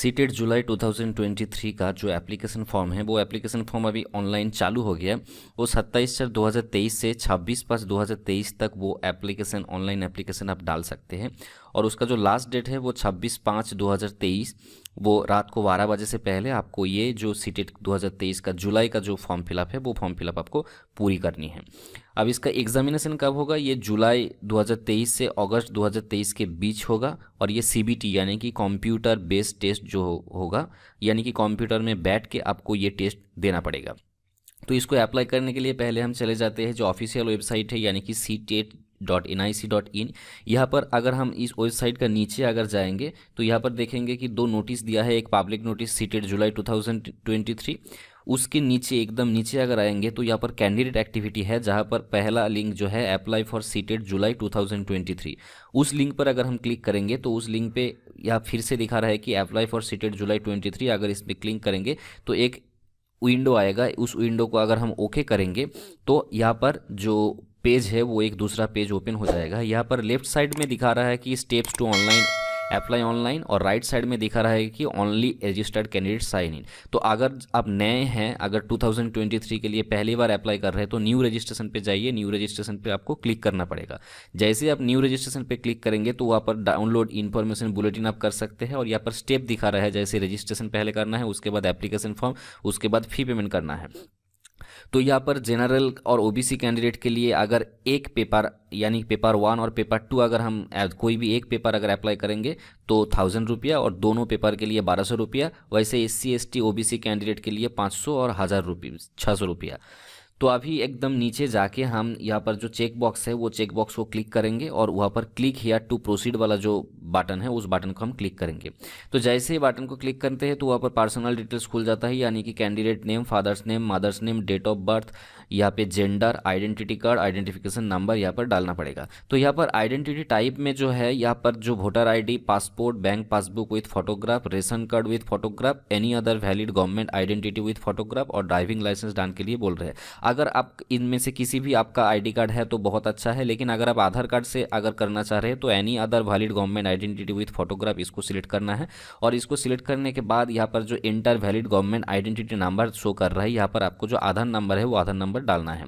CTET जुलाई 2023 का जो application form है वो एप्लीकेशन फॉर्म अभी ऑनलाइन चालू हो गया। वो 27/4/2023 से 26/5/2023 तक वो एप्लीकेशन ऑनलाइन एप्लीकेशन आप डाल सकते हैं। और उसका जो लास्ट डेट है वो 26/5/2023 वो रात को 12 बजे से पहले आपको ये जो सीटेट 2023 का जुलाई का जो फॉर्म फिलअप है वो फॉर्म फिलअप आपको पूरी करनी है। अब इसका एग्जामिनेशन कब होगा? ये जुलाई 2023 से अगस्त 2023 के बीच होगा। और ये सीबीटी यानी कि कंप्यूटर बेस्ड टेस्ट जो होगा, यानी कि कंप्यूटर में बैठ के आपको ये टेस्ट देना पड़ेगा। तो इसको अप्लाई करने के लिए पहले हम चले जाते हैं जो ऑफिशियल वेबसाइट है यानी कि CTET.nic.in। यहाँ पर अगर हम इस वेबसाइट का नीचे अगर जाएंगे तो यहाँ पर देखेंगे कि दो नोटिस दिया है। एक पब्लिक नोटिस सीटेट जुलाई 2023, उसके नीचे एकदम नीचे अगर आएंगे तो यहाँ पर कैंडिडेट एक्टिविटी है, जहाँ पर पहला लिंक जो है अप्लाई फॉर सीटेट जुलाई 2023, उस लिंक पर अगर हम क्लिक करेंगे तो उस लिंक पे यहाँ फिर से दिखा रहा है कि अप्लाई फॉर सीटेट जुलाई 23। अगर इस पर क्लिक करेंगे तो एक विंडो आएगा। उस विंडो को अगर हम ओके करेंगे तो यहाँ पर जो पेज है वो एक दूसरा पेज ओपन हो जाएगा। यहाँ पर लेफ्ट साइड में दिखा रहा है कि steps to online apply online, और राइट साइड में दिखा रहा है कि only registered candidate sign in. तो अगर आप नए हैं, अगर 2023 के लिए पहली बार अप्लाई कर रहे हैं तो न्यू रजिस्ट्रेशन पे जाइए। न्यू रजिस्ट्रेशन पे आपको क्लिक करना पड़ेगा। जैसे आप न्यू रजिस्ट्रेशन पे क्लिक करेंगे तो वहाँ पर डाउनलोड इन्फॉर्मेशन बुलेटिन आप कर सकते हैं। और यहाँ पर स्टेप दिखा रहा है, जैसे रजिस्ट्रेशन पहले करना है, उसके बाद एप्लीकेशन फॉर्म, उसके बाद फी पेमेंट करना है। तो यहाँ पर जनरल और ओबीसी कैंडिडेट के लिए अगर एक पेपर यानी पेपर 1 और पेपर 2 अगर हम कोई भी एक पेपर अगर अप्लाई करेंगे तो 1000 रुपया, और दोनों पेपर के लिए 1200 रुपया। वैसे SC ST OBC कैंडिडेट के लिए 500 और 1000 रुपये 600 रुपया। तो अभी एकदम नीचे जाके हम यहाँ पर जो चेक बॉक्स है वो चेक बॉक्स को क्लिक करेंगे और वहाँ पर क्लिक हियर टू प्रोसीड वाला जो बटन है उस बटन को हम क्लिक करेंगे। तो जैसे ही बटन को क्लिक करते हैं तो वहाँ पर पर्सनल डिटेल्स खुल जाता है, यानी कि candidate name, father's name, mother's name, date of birth, यहाँ पे gender, identity card, identification number यहाँ पर डालना पड़ेगा। तो यहाँ पर आइडेंटिटी टाइप में जो है यहाँ पर जो voter ID, passport, bank passbook with photograph, ration card with photograph, any other valid government identity with photograph और ड्राइविंग लाइसेंस डालने के लिए बोल रहे हैं। अगर आप इनमें से किसी भी आपका ID कार्ड है तो बहुत अच्छा है, लेकिन अगर आप आधार कार्ड से अगर करना चाह रहे हैं तो any other valid government identity with photograph इसको सिलेक्ट करना है। और इसको सिलेक्ट करने के बाद यहाँ पर जो inter valid government identity number show कर रहा है, यहाँ पर आपको जो आधार नंबर है वो आधार नंबर डालना है।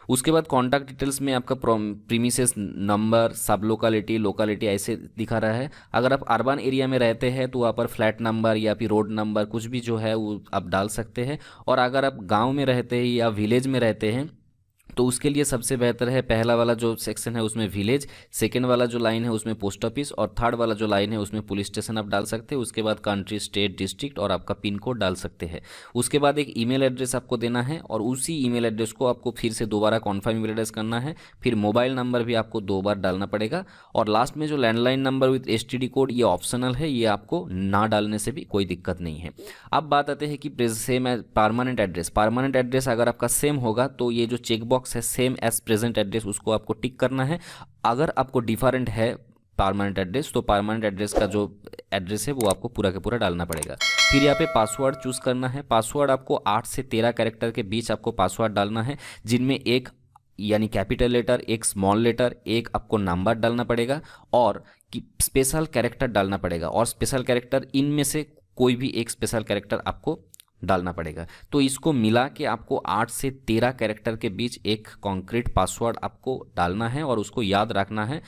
उसके बाद कॉन्टैक्ट डिटेल्स में आपका प्रीमिसेस नंबर, सब लोकेलिटी, लोकेलिटी ऐसे दिखा रहा है। अगर आप अर्बन एरिया में रहते हैं तो वहाँ पर फ्लैट नंबर या फिर रोड नंबर कुछ भी जो है वो आप डाल सकते हैं। और अगर आप गांव में रहते हैं या विलेज में रहते हैं तो उसके लिए सबसे बेहतर है पहला वाला जो सेक्शन है उसमें विलेज, सेकेंड वाला जो लाइन है उसमें पोस्ट ऑफिस, और थर्ड वाला जो लाइन है उसमें पुलिस स्टेशन आप डाल सकते हैं। उसके बाद कंट्री, स्टेट, डिस्ट्रिक्ट और आपका पिन कोड डाल सकते हैं। उसके बाद एक ईमेल एड्रेस आपको देना है और उसी ईमेल एड्रेस को आपको फिर से दोबारा कॉन्फर्म ईमेल एड्रेस करना है। फिर मोबाइल नंबर भी आपको 2 बार डालना पड़ेगा। और लास्ट में जो landline number with STD code ये ऑप्शनल है, ये आपको ना डालने से भी कोई दिक्कत नहीं है। अब बात आते हैं कि सेम है परमानेंट एड्रेस। परमानेंट एड्रेस अगर आपका सेम होगा तो ये जो चेकबॉक्स है सेम एज प्रेजेंट एड्रेस उसको आपको टिक करना है। अगर आपको डिफरेंट है परमानेंट एड्रेस तो परमानेंट एड्रेस का जो एड्रेस है वो आपको पूरा के पूरा डालना पड़ेगा। फिर यहाँ पे पासवर्ड चूज करना है। पासवर्ड आपको 8 से 13 कैरेक्टर के बीच आपको पासवर्ड डालना है, जिनमें एक यानी कैपिटल लेटर, एक स्मॉल लेटर, एक आपको नंबर डालना पड़ेगा और स्पेशल कैरेक्टर डालना पड़ेगा। और स्पेशल कैरेक्टर इनमें से कोई भी एक स्पेशल कैरेक्टर आपको डालना पड़ेगा। तो इसको मिला के आपको 8 से 13 कैरेक्टर के बीच एक कॉन्क्रीट पासवर्ड आपको डालना है और उसको याद रखना है।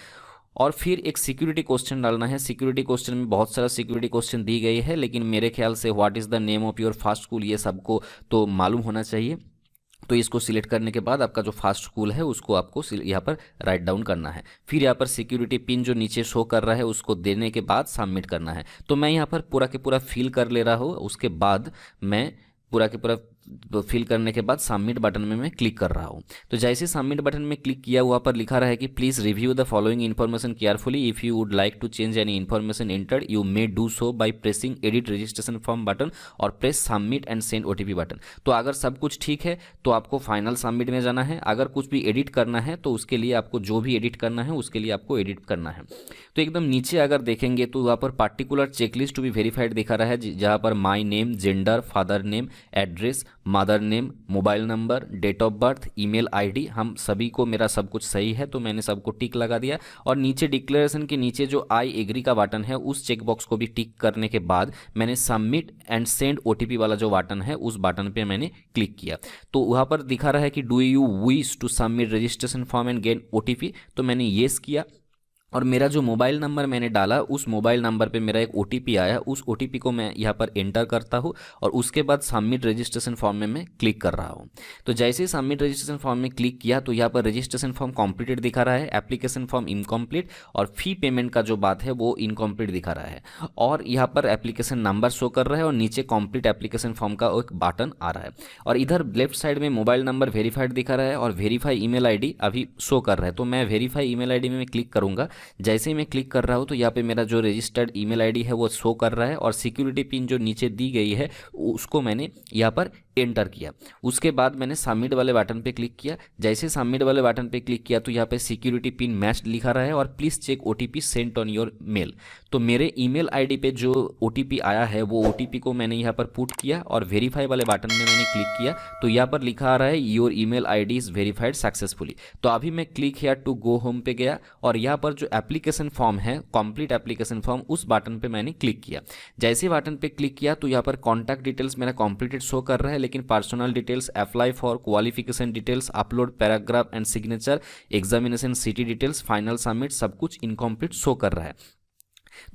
और फिर एक सिक्योरिटी क्वेश्चन डालना है। सिक्योरिटी क्वेश्चन में बहुत सारा सिक्योरिटी क्वेश्चन दी गई है, लेकिन मेरे ख्याल से what is the name of your first school ये सबको तो मालूम होना चाहिए। तो इसको सिलेक्ट करने के बाद आपका जो फर्स्ट स्कूल है उसको आपको यहाँ पर राइट डाउन करना है। फिर यहाँ पर सिक्योरिटी पिन जो नीचे शो कर रहा है उसको देने के बाद सबमिट करना है। तो मैं यहाँ पर पूरा के पूरा फिल कर ले रहा हूँ। उसके बाद मैं पूरा के पूरा फिल करने के बाद सबमिट बटन में मैं क्लिक कर रहा हूँ। तो जैसे सबमिट बटन में क्लिक किया वहाँ पर लिखा रहा है कि please review the following information carefully, if you would like to change any information entered you may do so by pressing edit registration form button और press submit and send OTP button. तो अगर सब कुछ ठीक है तो आपको final submit में जाना है। अगर कुछ भी एडिट करना है तो उसके लिए आपको जो भी एडिट करना है उसके लिए आपको एडिट करना है। तो एकदम नीचे अगर देखेंगे तो वहाँ पर particular checklist to be verified दिखा रहा है, जहाँ पर my name, gender, father name, address, mother name, mobile number, date of birth, email ID, हम सभी को मेरा सब कुछ सही है तो मैंने सबको टिक लगा दिया। और नीचे डिक्लेरेशन के नीचे जो आई एग्री का बटन है उस चेक बॉक्स को भी टिक करने के बाद मैंने सबमिट एंड सेंड ओटीपी वाला जो बटन है उस बटन पे मैंने क्लिक किया। तो वहाँ पर दिखा रहा है कि do you wish to submit registration form and get OTP, तो मैंने येस किया। और मेरा जो मोबाइल नंबर मैंने डाला उस मोबाइल नंबर पे मेरा एक ओटीपी आया, उस ओटीपी को मैं यहाँ पर एंटर करता हूँ और उसके बाद सबमिट रजिस्ट्रेशन फॉर्म में मैं क्लिक कर रहा हूँ। तो जैसे ही सबमिट रजिस्ट्रेशन फॉर्म में क्लिक किया तो यहाँ पर रजिस्ट्रेशन फॉर्म कंप्लीटेड दिखा रहा है, एप्लीकेशन फॉर्म इनकम्प्लीट और फी पेमेंट का जो बात है वो इनकम्प्लीट दिखा रहा है। और यहाँ पर एप्लीकेशन नंबर शो कर रहा है और नीचे कंप्लीट एप्लीकेशन फॉर्म का एक बटन आ रहा है। और इधर लेफ्ट साइड में मोबाइल नंबर वेरीफाइड दिखा रहा है और वेरीफाई ईमेल आईडी अभी शो कर रहा है। तो मैं वेरीफाई ईमेल आईडी में मैं क्लिक करूँगा। जैसे ही मैं क्लिक कर रहा हूँ तो यहाँ पे मेरा जो रजिस्टर्ड ईमेल आईडी है वो शो कर रहा है और सिक्योरिटी पिन जो नीचे दी गई है उसको मैंने यहाँ पर एंटर किया। उसके बाद मैंने सबमिट वाले बटन पे क्लिक किया। जैसे सबमिट वाले बटन पे क्लिक किया तो यहाँ पे सिक्योरिटी पिन मैच लिखा रहा है और please check OTP sent on your mail. तो मेरे ईमेल आईडी पे जो ओटीपी आया है वो ओटीपी को मैंने यहाँ पर पुट किया और वेरीफाई वाले बटन में मैंने क्लिक किया तो यहाँ पर लिखा आ रहा है your email ID is verified successfully. तो अभी मैं click here to go home पे गया और यहाँ पर जो एप्लीकेशन फॉर्म है कंप्लीट एप्लीकेशन फॉर्म उस बटन पे मैंने क्लिक किया। जैसे बटन पे क्लिक किया तो यहाँ पर कॉन्टैक्ट डिटेल्स मेरा कंप्लीटेड शो कर रहा है, लेकिन personal details, apply for qualification details, upload paragraph and signature, examination city details, final submit सब कुछ इनकम्प्लीट शो कर रहा है।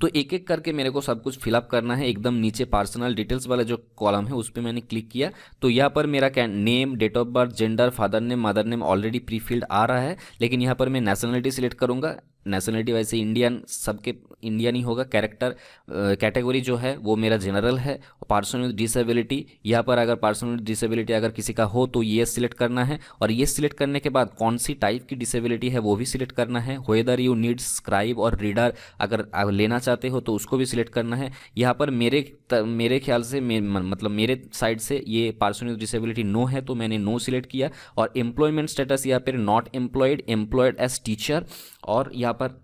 तो एक एक करके मेरे को सब कुछ फिलअप करना है। एकदम नीचे पर्सनल डिटेल्स वाला जो कॉलम है उस पर मैंने क्लिक किया तो यहाँ पर मेरा क्या name, date of birth, gender, father name, mother name already pre filled आ रहा है, लेकिन यहाँ पर मैं नेशनलिटी सिलेक्ट करूँगा। नेशनलिटी वैसे इंडियन, सबके इंडियन ही होगा। कैरेक्टर कैटेगरी जो है वो मेरा जनरल है। पर्सन विद डिसेबिलिटी, यहाँ पर अगर पर्सन विद डिसेबिलिटी अगर किसी का हो तो ये सिलेक्ट करना है और ये सिलेक्ट करने के बाद कौन सी टाइप की डिसेबिलिटी है वो भी सिलेक्ट करना है। वेदर यू नीड स्क्राइब और रीडर अगर लेना चाहते हो तो उसको भी सिलेक्ट करना है। यहाँ पर मेरे ख्याल से मतलब मेरे साइड से ये पर्सन विद डिसेबिलिटी नो है तो मैंने नो सिलेक्ट किया। और एम्प्लॉयमेंट स्टेटस यहाँ पर not employed, employed as teacher, और यहाँ पर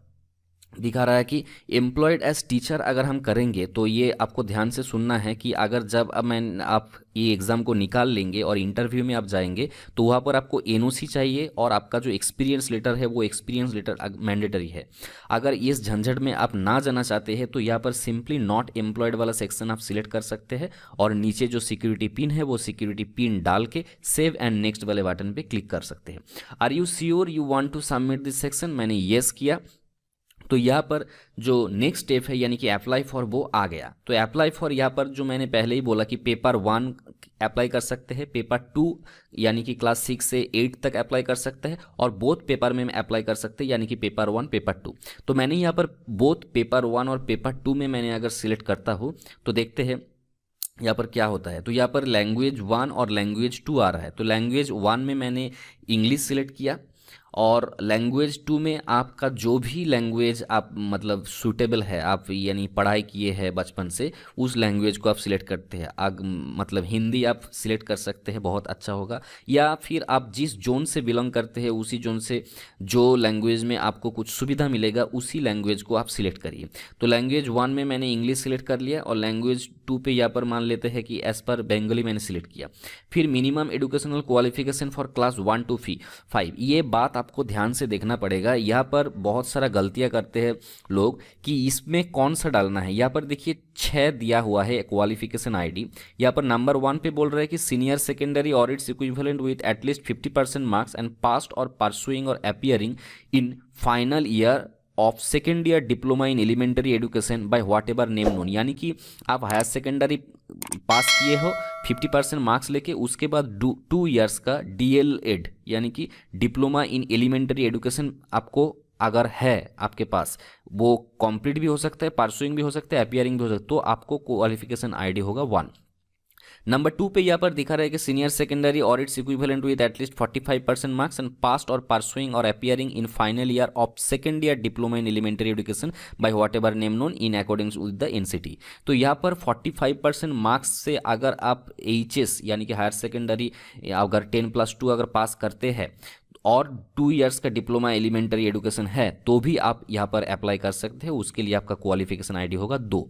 दिखा रहा है कि एम्प्लॉयड एज टीचर अगर हम करेंगे तो ये आपको ध्यान से सुनना है कि अगर जब आप ये एग्ज़ाम को निकाल लेंगे और इंटरव्यू में आप जाएंगे तो वहाँ पर आपको एनओसी चाहिए और आपका जो एक्सपीरियंस लेटर है वो एक्सपीरियंस लेटर मैंडेटरी है। अगर इस झंझट में आप ना जाना चाहते हैं तो यहाँ पर सिंपली नॉट एम्प्लॉयड वाला सेक्शन आप सिलेक्ट कर सकते हैं और नीचे जो सिक्योरिटी पिन है वो सिक्योरिटी पिन डाल के सेव एंड नेक्स्ट वाले बटन पे क्लिक कर सकते हैं। Are you sure you want to submit this section, मैंने येस किया। तो यहाँ पर जो नेक्स्ट स्टेप है यानी कि अप्लाई फॉर वो आ गया। तो अप्लाई फॉर यहाँ पर जो मैंने पहले ही बोला कि पेपर 1 अप्लाई कर सकते हैं, पेपर 2 यानी कि क्लास 6 से 8 तक अप्लाई कर सकते हैं और बोथ पेपर में अप्लाई कर सकते हैं यानी कि पेपर 1 पेपर 2। तो मैंने यहाँ पर बोथ पेपर 1 और पेपर 2 में मैंने अगर सिलेक्ट करता हूँ तो देखते हैं यहाँ पर क्या होता है। तो यहाँ पर लैंग्वेज 1 और लैंग्वेज 2 आ रहा है। तो लैंग्वेज 1 में मैंने इंग्लिश सिलेक्ट किया और लैंग्वेज 2 में आपका जो भी लैंग्वेज आप मतलब सूटेबल है, आप यानी पढ़ाई किए हैं बचपन से, उस लैंग्वेज को आप सिलेक्ट करते हैं। मतलब हिंदी आप सिलेक्ट कर सकते हैं, बहुत अच्छा होगा। या फिर आप जिस जोन से बिलोंग करते हैं उसी जोन से जो लैंग्वेज में आपको कुछ सुविधा मिलेगा उसी लैंग्वेज को आप सिलेक्ट करिए। तो लैंग्वेज 1 में मैंने इंग्लिश सिलेक्ट कर लिया और लैंग्वेज 2 पे यहाँ पर मान लेते हैं कि एज पर बंगाली मैंने सिलेक्ट किया। फिर minimum educational qualification for class 1 to 5, ये बात आपको ध्यान से देखना पड़ेगा। यहाँ पर बहुत सारा गलतियाँ करते हैं लोग कि इसमें कौन सा डालना है। यहाँ पर देखिए 6 दिया हुआ है क्वालिफिकेशन आईडी। यहाँ पर नंबर 1 पे बोल रहा है कि senior secondary or its equivalent with at least 50% marks and passed or pursuing or appearing in final year of second year diploma in elementary education by whatever name known, यानी कि आप हायर सेकेंडरी पास किए हो 50% marks लेके, उसके बाद 2 years का DLED यानी कि डिप्लोमा इन एलिमेंट्री एजुकेशन आपको अगर है आपके पास, वो कंप्लीट भी हो सकता है, परसुइंग भी हो सकता है, अपीयरिंग भी हो सकता है, तो आपको क्वालिफिकेशन आईडी होगा 1। नंबर 2 पे यहाँ पर दिखा रहा है कि senior secondary or its equivalent with at least 45% marks and passed or pursuing or appearing in final year of second year diploma in elementary education by whatever name known in according with the NCT। तो यहाँ पर 45% marks से अगर आप HS यानी कि higher secondary अगर 10+2 अगर पास करते हैं और 2 इयर्स का डिप्लोमा एलिमेंट्री एजुकेशन है तो भी आप यहाँ पर अप्लाई कर सकते हो। उसके लिए आपका क्वालिफिकेशन आईडी होगा 2।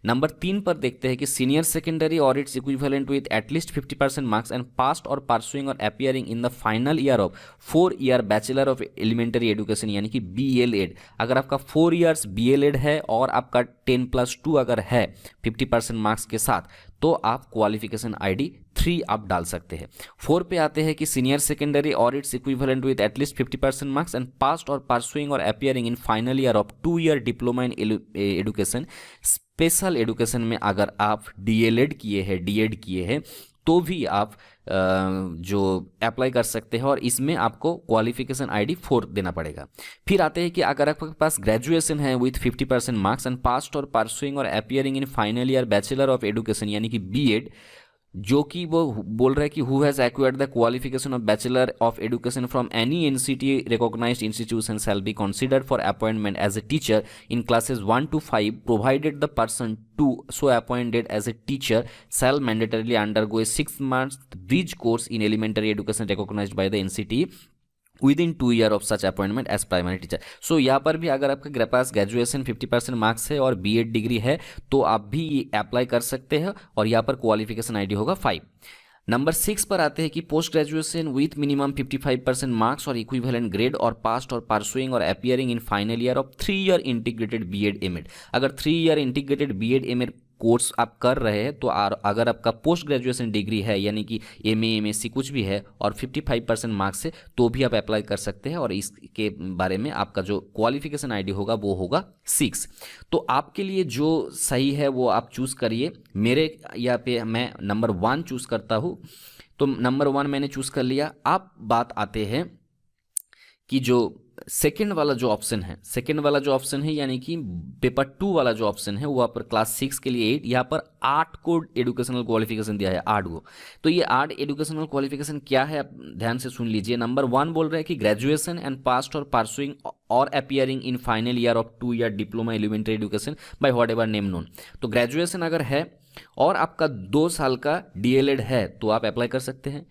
नंबर 3 पर देखते हैं कि senior secondary or its equivalent with at least 50% marks and passed or pursuing or appearing in the final year of 4 year bachelor of elementary education यानी कि BLED। अगर आपका 4 इयर्स BLED है और आपका 10+2 अगर है 50% मार्क्स के साथ तो आप क्वालिफिकेशन आईडी 3 आप डाल सकते हैं। 4 पे आते हैं कि senior secondary or its equivalent with at least 50% marks and passed or pursuing or appearing in final year of 2 year diploma in education. Special education में अगर आप DLED किए हैं, DED किए हैं तो भी आप जो अप्लाई कर सकते हैं और इसमें आपको क्वालिफिकेशन आईडी 4 देना पड़ेगा। फिर आते हैं कि अगर आपके पास ग्रेजुएशन है with 50% marks and passed or pursuing or appearing in final year bachelor of education यानी कि BEd, जो कि वो बोल रहा है कि who has acquired the qualification of bachelor of education from any NCT recognised institution shall be considered for appointment as a teacher in classes 1 to 5 provided the person to so appointed as a teacher shall mandatorily undergo a 6-month bridge course in elementary education recognized by the NCT within 2 year of such appointment as primary teacher। सो यहाँ पर भी अगर आपके पास graduation 50% marks है और BEd degree है तो आप भी अप्लाई कर सकते हैं और यहाँ पर क्वालिफिकेशन आईडी होगा 5। नंबर 6 पर आते हैं कि post graduation with minimum 55% marks और इक्विवेलेंट ग्रेड और passed or pursuing or appearing in final year of 3 year integrated BEd MAd। अगर 3 year integrated BEd MAd course आप कर रहे हैं तो अगर आपका पोस्ट ग्रेजुएशन डिग्री है यानी कि MA MSc कुछ भी है और 55% मार्क्स है तो भी आप अप्लाई कर सकते हैं और इसके बारे में आपका जो क्वालिफिकेशन आईडी होगा वो होगा 6। तो आपके लिए जो सही है वो आप चूज़ करिए। मेरे यहाँ पे मैं नंबर 1 चूज़ करता हूँ तो नंबर 1 मैंने चूज़ कर लिया। आप बात आते हैं कि जो सेकेंड वाला जो ऑप्शन है यानी कि पेपर 2 वाला जो ऑप्शन है वहाँ पर क्लास 6 के लिए 8, यहाँ पर 8 को एजुकेशनल क्वालिफिकेशन दिया है 8 को। तो ये 8 एजुकेशनल क्वालिफिकेशन क्या है आप ध्यान से सुन लीजिए। नंबर 1 बोल रहे हैं कि graduation and passed or pursuing or appearing in final year of 2 year diploma elementary education by whatever name known. तो ग्रेजुएशन अगर है और आपका 2 साल का DLED है तो आप अप्लाई कर सकते हैं।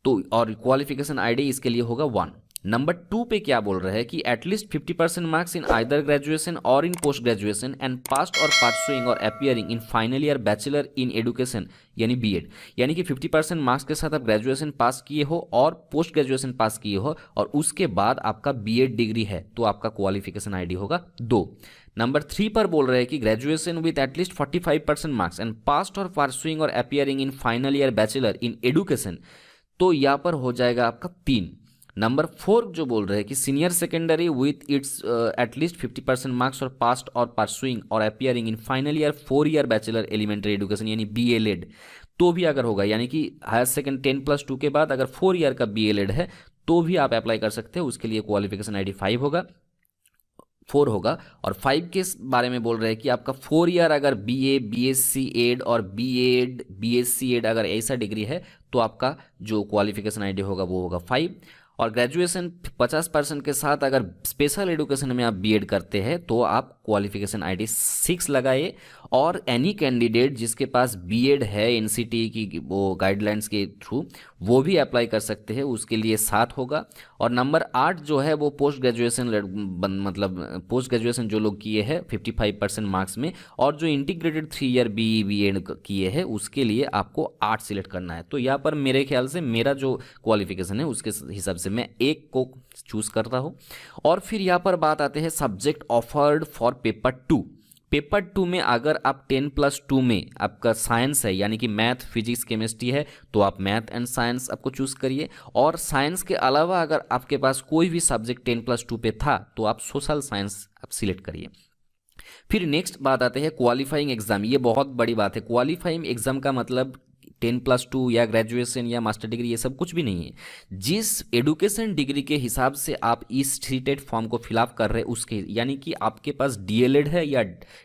तो और क्वालिफिकेशन आईडी इसके लिए होगा 1। नंबर 2 पे क्या बोल रहा है कि at least 50% marks in either graduation और इन post graduation and passed or pursuing or appearing in final year bachelor in education यानी BEd, यानी कि 50% मार्क्स के साथ आप ग्रेजुएशन पास किए हो और पोस्ट ग्रेजुएशन पास किए हो और उसके बाद आपका BEd डिग्री है तो आपका क्वालिफिकेशन आईडी होगा 2। नंबर 3 पर बोल रहे हैं कि graduation with at least 45% marks and passed or pursuing or appearing in final year bachelor in education तो यहाँ पर हो जाएगा आपका 3। नंबर 4 जो बोल रहे हैं कि senior secondary with its at least 50% marks और passed or pursuing or appearing in final year 4 year bachelor elementary education यानी BLED तो भी अगर होगा, यानी कि हायर सेकेंड 10+2 के बाद अगर 4 ईयर का BLED है तो भी आप अप्लाई कर सकते हैं। उसके लिए क्वालिफिकेशन आईडी 4 होगा। और 5 के बारे में बोल रहे हैं कि आपका 4 ईयर अगर BA BSc एड और BEd BSc एड अगर ऐसा डिग्री है तो आपका जो क्वालिफिकेशन आईडी होगा वो होगा 5। और ग्रेजुएशन 50% के साथ अगर स्पेशल एजुकेशन में आप BEd करते हैं तो आप क्वालिफिकेशन आईडी 6 लगाइए। और एनी कैंडिडेट जिसके पास BEd है NCT की वो गाइडलाइंस के थ्रू वो भी अप्लाई कर सकते हैं, उसके लिए 7 होगा। और नंबर 8 जो है वो पोस्ट ग्रेजुएशन जो लोग किए हैं 55% मार्क्स में और जो इंटीग्रेटेड 3 ईयर BEd किए हैं उसके लिए आपको 8 सिलेक्ट करना है। तो यहाँ पर मेरे ख्याल से मेरा जो क्वालिफिकेशन है उसके हिसाब से मैं 1 को चूज करता हूँ। और फिर यहाँ पर बात आते हैं subject offered for paper 2। Paper 2 में अगर आप 10+2 में आपका साइंस है यानी कि मैथ फिजिक्स केमिस्ट्री है तो आप मैथ एंड साइंस आपको चूज़ करिए। और साइंस के अलावा अगर आपके पास कोई भी सब्जेक्ट 10+2 पे था तो आप सोशल साइंस आप सिलेक्ट करिए। फिर नेक्स्ट बात आते हैं क्वालिफाइंग एग्जाम। ये बहुत बड़ी बात है। क्वालिफाइंग एग्जाम का मतलब 10+2 या ग्रेजुएशन या मास्टर डिग्री ये सब कुछ भी नहीं है। जिस एडुकेशन डिग्री के हिसाब से आप इस स्टेटेड फॉर्म को फिलअप कर रहे हैं उसके, यानी कि आपके पास DLED है या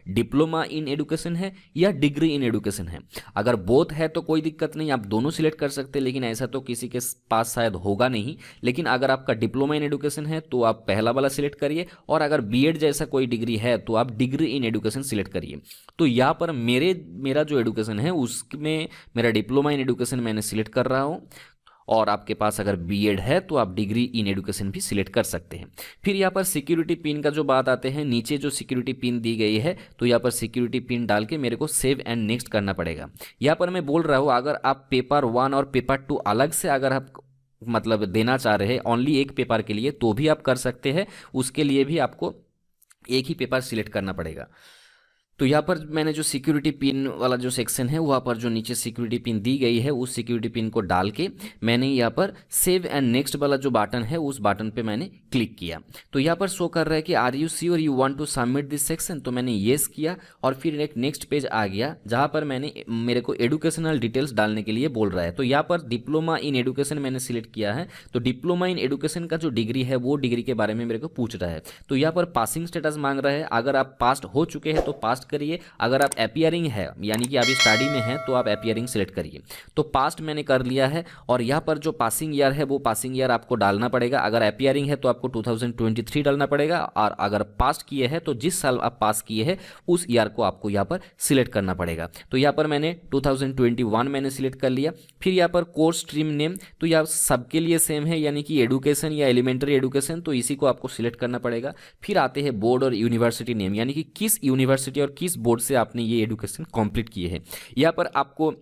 डिप्लोमा इन एडुकेशन है या डिग्री इन एडुकेशन है। अगर बोथ है तो कोई दिक्कत नहीं, आप दोनों सिलेक्ट कर सकते हैं, लेकिन ऐसा तो किसी के पास शायद होगा नहीं। लेकिन अगर आपका डिप्लोमा इन एडुकेशन है तो आप पहला वाला सिलेक्ट करिए और अगर BEd जैसा कोई डिग्री है तो आप डिग्री इन एडुकेशन सिलेक्ट करिए। तो यहाँ पर मेरा जो एडुकेशन है उसमें मेरा डिप्लोमा इन एडुकेशन मैंने सिलेक्ट कर रहा हूँ। और आपके पास अगर बीएड है तो आप डिग्री इन एजुकेशन भी सिलेक्ट कर सकते हैं। फिर यहाँ पर सिक्योरिटी पिन का जो बात आते हैं, नीचे जो सिक्योरिटी पिन दी गई है तो यहाँ पर सिक्योरिटी पिन डाल के मेरे को सेव एंड नेक्स्ट करना पड़ेगा। यहाँ पर मैं बोल रहा हूँ अगर आप पेपर 1 और पेपर 2 अलग से अगर आप मतलब देना चाह रहे हैं ओनली एक पेपर के लिए तो भी आप कर सकते हैं, उसके लिए भी आपको एक ही पेपर सिलेक्ट करना पड़ेगा। तो यहाँ पर मैंने जो सिक्योरिटी पिन वाला जो सेक्शन है वहाँ पर जो नीचे सिक्योरिटी पिन दी गई है उस सिक्योरिटी पिन को डाल के मैंने यहाँ पर सेव एंड नेक्स्ट वाला जो बटन है उस बटन पे मैंने क्लिक किया। तो यहाँ पर शो कर रहा है कि are you sure you want to submit this section, तो मैंने येस किया और फिर एक नेक्स्ट पेज आ गया जहाँ पर मेरे को एडुकेशनल डिटेल्स डालने के लिए बोल रहा है। तो यहाँ पर डिप्लोमा इन एडुकेशन मैंने सिलेक्ट किया है, तो डिप्लोमा इन एडुकेशन का जो डिग्री है वो डिग्री के बारे में मेरे को पूछ रहा है। तो यहाँ पर पासिंग स्टेटस मांग रहा है, अगर आप पास हो चुके हैं तो पास करिए, अगर आप अपीयरिंग है यानी कि अभी स्टडी में है तो आप अपीयरिंग सिलेक्ट करिए। तो पास्ट मैंने कर लिया है और यहाँ पर जो पासिंग ईयर है वो पासिंग ईयर आपको डालना पड़ेगा। अगर अपीयरिंग है तो आपको 2023 डालना पड़ेगा और अगर पास्ट किए हैं तो जिस साल आप पास किए हैं उस ईयर को आपको यहाँ पर सिलेक्ट करना पड़ेगा। तो यहाँ पर मैंने 2021 मैंने सिलेक्ट कर लिया। फिर यहाँ पर कोर्स स्ट्रीम नेम तो यहाँ सबके लिए सेम है यानी कि एडुकेशन या एलिमेंट्री एडुकेशन, तो इसी को आपको सिलेक्ट करना पड़ेगा। फिर आते हैं बोर्ड और यूनिवर्सिटी नेम यानी कि किस यूनिवर्सिटी और किस बोर्ड से आपने ये एजुकेशन कंप्लीट किए हैं। यहाँ पर आपको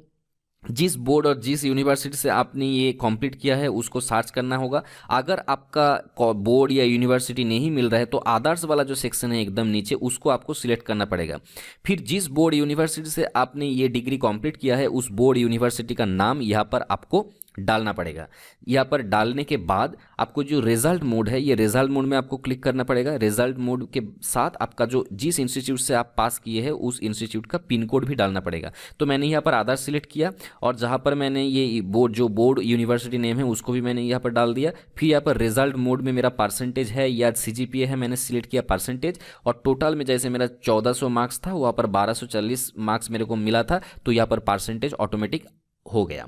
जिस बोर्ड और जिस यूनिवर्सिटी से आपने ये कंप्लीट किया है उसको सर्च करना होगा। अगर आपका बोर्ड या यूनिवर्सिटी नहीं मिल रहा है तो अदर्स वाला जो सेक्शन है एकदम नीचे उसको आपको सिलेक्ट करना पड़ेगा। फिर जिस बोर्ड यूनिवर्सिटी से आपने ये डिग्री कंप्लीट किया है उस बोर्ड यूनिवर्सिटी का नाम यहाँ पर आपको डालना पड़ेगा। यहाँ पर डालने के बाद आपको जो रिजल्ट मोड है ये रिजल्ट मोड में आपको क्लिक करना पड़ेगा। रिजल्ट मोड के साथ आपका जो जिस इंस्टीट्यूट से आप पास किए हैं उस इंस्टीट्यूट का पिन कोड भी डालना पड़ेगा। तो मैंने यहाँ पर आधार सिलेक्ट किया और जहाँ पर मैंने ये बोर्ड यूनिवर्सिटी नेम है उसको भी मैंने यहाँ पर डाल दिया। फिर यहाँ पर रिजल्ट मोड में मेरा परसेंटेज है या CGPA है, मैंने सिलेक्ट किया परसेंटेज और टोटल में जैसे मेरा 1400 मार्क्स था वहाँ पर 1240 मार्क्स मेरे को मिला था, तो यहाँ पर परसेंटेज ऑटोमेटिक हो गया।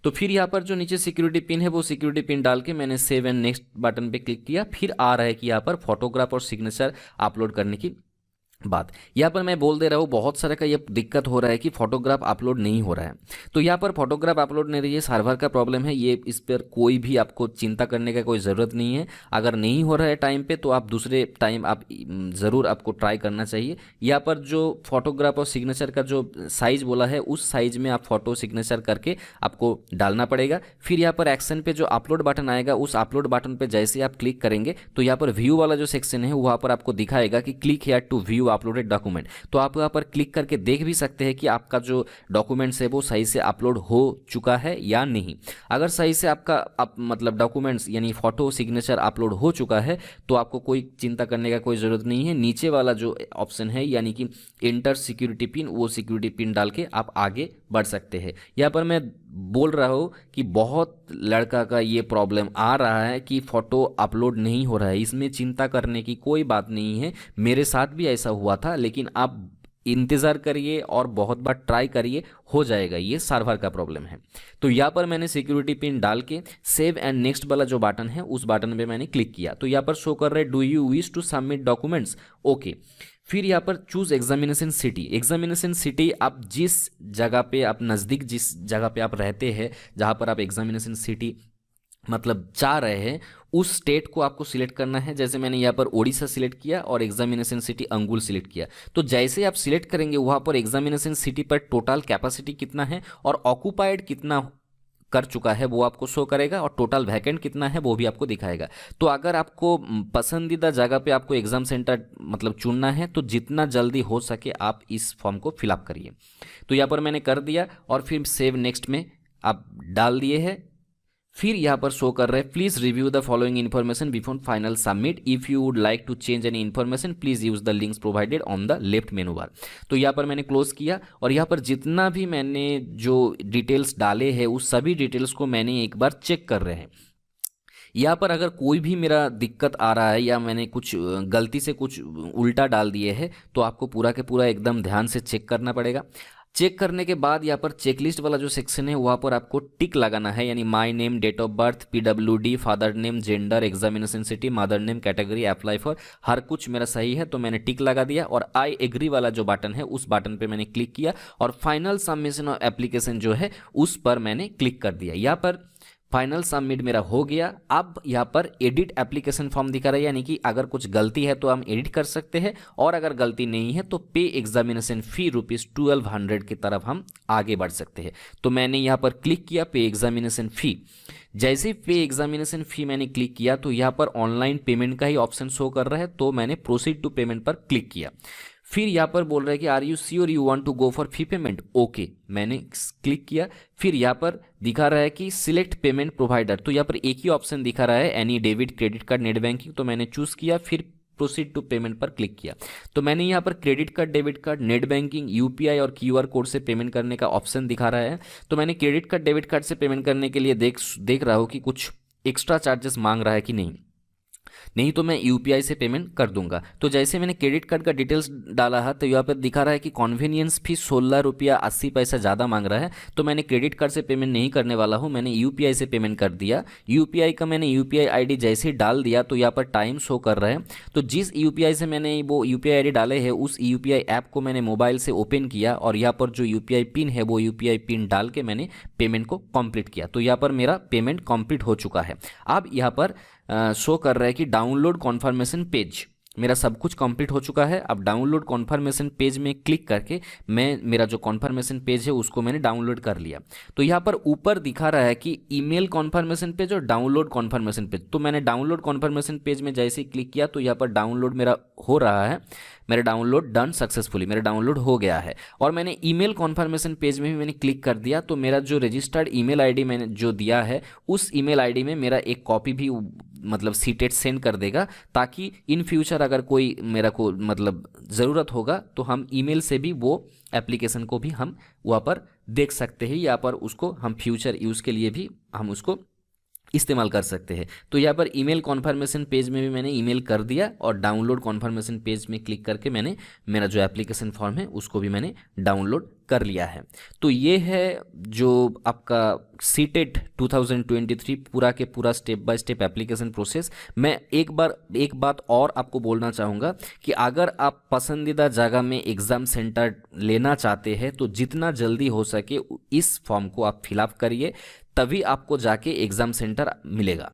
तो फिर यहाँ पर जो नीचे सिक्योरिटी पिन है वो सिक्योरिटी पिन डाल के मैंने सेव एंड नेक्स्ट बटन पे क्लिक किया। फिर आ रहा है कि यहाँ पर फोटोग्राफ और सिग्नेचर अपलोड करने की बात। यहाँ पर मैं बोल दे रहा हूँ बहुत सारे का ये दिक्कत हो रहा है कि फोटोग्राफ अपलोड नहीं हो रहा है। तो यहाँ पर फोटोग्राफ अपलोड नहीं रही है, सर्वर का प्रॉब्लम है, ये इस पर कोई भी आपको चिंता करने का कोई ज़रूरत नहीं है। अगर नहीं हो रहा है टाइम पे तो आप दूसरे टाइम आप ज़रूर आपको ट्राई करना चाहिए। यहाँ पर जो फोटोग्राफ और सिग्नेचर का जो साइज़ बोला है उस साइज़ में आप फोटो सिग्नेचर करके आपको डालना पड़ेगा। फिर यहाँ पर एक्शन पे जो अपलोड बटन आएगा उस अपलोड बटन पर जैसे आप क्लिक करेंगे तो यहाँ पर व्यू वाला जो सेक्शन है वहाँ पर आपको दिखाएगा कि click here to view uploaded document. तो आप यहाँ पर क्लिक करके देख भी सकते हैं कि आपका जो डॉक्यूमेंट्स है वो सही से अपलोड हो चुका है या नहीं। अगर सही से आपका मतलब डॉक्यूमेंट्स यानी फोटो सिग्नेचर अपलोड हो चुका है तो आपको कोई चिंता करने का कोई ज़रूरत नहीं है। नीचे वाला जो ऑप्शन है यानी कि इंटर सिक्योरिटी पिन, वो सिक्योरिटी पिन डाल के आप आगे बढ़ सकते हैं। यहाँ पर मैं बोल रहा हूँ कि बहुत लड़का का ये प्रॉब्लम आ रहा है कि फ़ोटो अपलोड नहीं हो रहा है। इसमें चिंता करने की कोई बात नहीं है, मेरे साथ भी ऐसा हुआ था, लेकिन आप इंतज़ार करिए और बहुत बार ट्राई करिए, हो जाएगा। ये सर्वर का प्रॉब्लम है। तो यहाँ पर मैंने सिक्योरिटी पिन डाल के सेव एंड नेक्स्ट वाला जो बटन है उस बटन पे मैंने क्लिक किया। तो यहाँ पर शो कर रहा है do you wish to submit documents, okay. फिर यहाँ पर choose examination city. Examination city आप जिस जगह पे आप नज़दीक जिस जगह पे आप रहते हैं जहाँ पर आप एग्जामिनेशन सिटी मतलब चाह रहे हैं उस स्टेट को आपको सिलेक्ट करना है। जैसे मैंने यहाँ पर ओडिशा सिलेक्ट किया और एग्जामिनेशन सिटी अंगुल सिलेक्ट किया। तो जैसे आप सिलेक्ट करेंगे वहाँ पर एग्जामिनेशन सिटी पर टोटल कैपेसिटी कितना है और ऑक्यूपाइड कितना कर चुका है वो आपको शो करेगा और टोटल वैकेंट कितना है वो भी आपको दिखाएगा। तो अगर आपको पसंदीदा जगह पे आपको एग्ज़ाम सेंटर मतलब चुनना है तो जितना जल्दी हो सके आप इस फॉर्म को फिलअप करिए। तो यहाँ पर मैंने कर दिया और फिर सेव नेक्स्ट में आप डाल दिए हैं। फिर यहाँ पर शो कर रहा है please review the following information before final submit, if you would like to change any information please use the links provided on the left menu bar. तो यहाँ पर मैंने क्लोज किया और यहाँ पर जितना भी मैंने जो डिटेल्स डाले हैं उस सभी डिटेल्स को मैंने एक बार चेक कर रहे हैं। यहाँ पर अगर कोई भी मेरा दिक्कत आ रहा है या मैंने कुछ गलती से कुछ उल्टा डाल दिए है तो आपको पूरा के पूरा एकदम ध्यान से चेक करना पड़ेगा। चेक करने के बाद यहाँ पर चेकलिस्ट वाला जो सेक्शन है वहाँ पर आपको टिक लगाना है, यानी my name, date of birth, PWD, father name, gender, examination city, mother name, category, apply for, हर कुछ मेरा सही है तो मैंने टिक लगा दिया। और आई एग्री वाला जो बटन है उस बटन पे मैंने क्लिक किया और फाइनल सबमिशन ऑफ एप्लीकेशन जो है उस पर मैंने क्लिक कर दिया। यहाँ पर फाइनल सबमिट मेरा हो गया। अब यहाँ पर एडिट एप्लीकेशन फॉर्म दिखा रहा है, यानी कि अगर कुछ गलती है तो हम एडिट कर सकते हैं, और अगर गलती नहीं है तो पे एग्जामिनेशन फी ₹1200 की तरफ हम आगे बढ़ सकते हैं। तो मैंने यहाँ पर क्लिक किया पे एग्जामिनेशन फ़ी। जैसे ही पे एग्जामिनेशन फ़ी मैंने क्लिक किया तो यहाँ पर ऑनलाइन पेमेंट का ही ऑप्शन शो कर रहा है, तो मैंने प्रोसीड टू पेमेंट पर क्लिक किया। फिर यहाँ पर बोल रहा है कि are you sure you want to go for fee payment, okay मैंने क्लिक किया। फिर यहाँ पर दिखा रहा है कि सिलेक्ट पेमेंट प्रोवाइडर, तो यहाँ पर एक ही ऑप्शन दिखा रहा है any debit credit card net banking, तो मैंने चूज़ किया। फिर प्रोसीड टू पेमेंट पर क्लिक किया तो मैंने यहाँ पर credit card, debit card, net banking, UPI और क्यूआर कोड से पेमेंट करने का ऑप्शन दिखा रहा है। तो मैंने क्रेडिट कार्ड, डेबिट कार्ड से पेमेंट करने के लिए देख रहा हूँ कि कुछ एक्स्ट्रा चार्जेस मांग रहा है कि नहीं तो मैं यूपीआई से पेमेंट कर दूंगा। तो जैसे मैंने क्रेडिट कार्ड का डिटेल्स डाला है तो यहाँ पर दिखा रहा है कि कन्वीनियंस फी ₹16.80 ज़्यादा मांग रहा है, तो मैंने क्रेडिट कार्ड से पेमेंट नहीं करने वाला हूँ, मैंने यूपीआई से पेमेंट कर दिया। यूपीआई का मैंने यूपीआई आईडी जैसे ही डाल दिया तो यहाँ पर टाइम शो कर रहा है। तो जिस यूपीआई से मैंने वो यूपीआई आईडी डाले हैं उस यूपीआई ऐप को मैंने मोबाइल से ओपन किया, और यहाँ पर जो यूपीआई पिन है वो यूपीआई पिन डाल के मैंने पेमेंट को कंप्लीट किया। तो यहाँ पर मेरा पेमेंट कंप्लीट हो चुका है। अब यहाँ पर शो कर रहा है कि डाउनलोड कॉन्फर्मेशन पेज, मेरा सब कुछ कंप्लीट हो चुका है। अब डाउनलोड कॉन्फर्मेशन पेज में क्लिक करके मेरा जो कॉन्फर्मेशन पेज है उसको मैंने डाउनलोड कर लिया। तो यहाँ पर ऊपर दिखा रहा है कि ईमेल कॉन्फर्मेशन पेज और डाउनलोड कॉन्फर्मेशन पेज, तो मैंने डाउनलोड कॉन्फर्मेशन पेज में जैसे ही क्लिक किया तो यहाँ पर डाउनलोड मेरा हो रहा है, मेरा डाउनलोड डन सक्सेसफुली, मेरा डाउनलोड हो गया है। और मैंने ईमेल कॉन्फर्मेशन पेज में भी मैंने क्लिक कर दिया, तो मेरा जो रजिस्टर्ड ईमेल आईडी मैंने जो दिया है उस ईमेल आईडी में मेरा एक कॉपी भी मतलब सीटेट सेंड कर देगा, ताकि इन फ्यूचर अगर कोई मेरा को मतलब ज़रूरत होगा तो हम ईमेल से भी वो एप्लीकेशन को भी हम वहाँ पर देख सकते हैं, या पर उसको हम फ्यूचर यूज़ के लिए भी हम उसको इस्तेमाल कर सकते हैं। तो यहाँ पर ईमेल कॉन्फर्मेशन पेज में भी मैंने ईमेल कर दिया, और डाउनलोड कॉन्फर्मेशन पेज में क्लिक करके मैंने मेरा जो एप्लीकेशन फॉर्म है उसको भी मैंने डाउनलोड कर लिया है। तो ये है जो आपका सीटेट 2023 पूरा के पूरा step by step application process. मैं एक बात और आपको बोलना चाहूँगा कि अगर आप पसंदीदा जगह में एग्ज़ाम सेंटर लेना चाहते हैं तो जितना जल्दी हो सके इस फॉर्म को आप फिलअप करिए, तभी आपको जाके एग्ज़ाम सेंटर मिलेगा।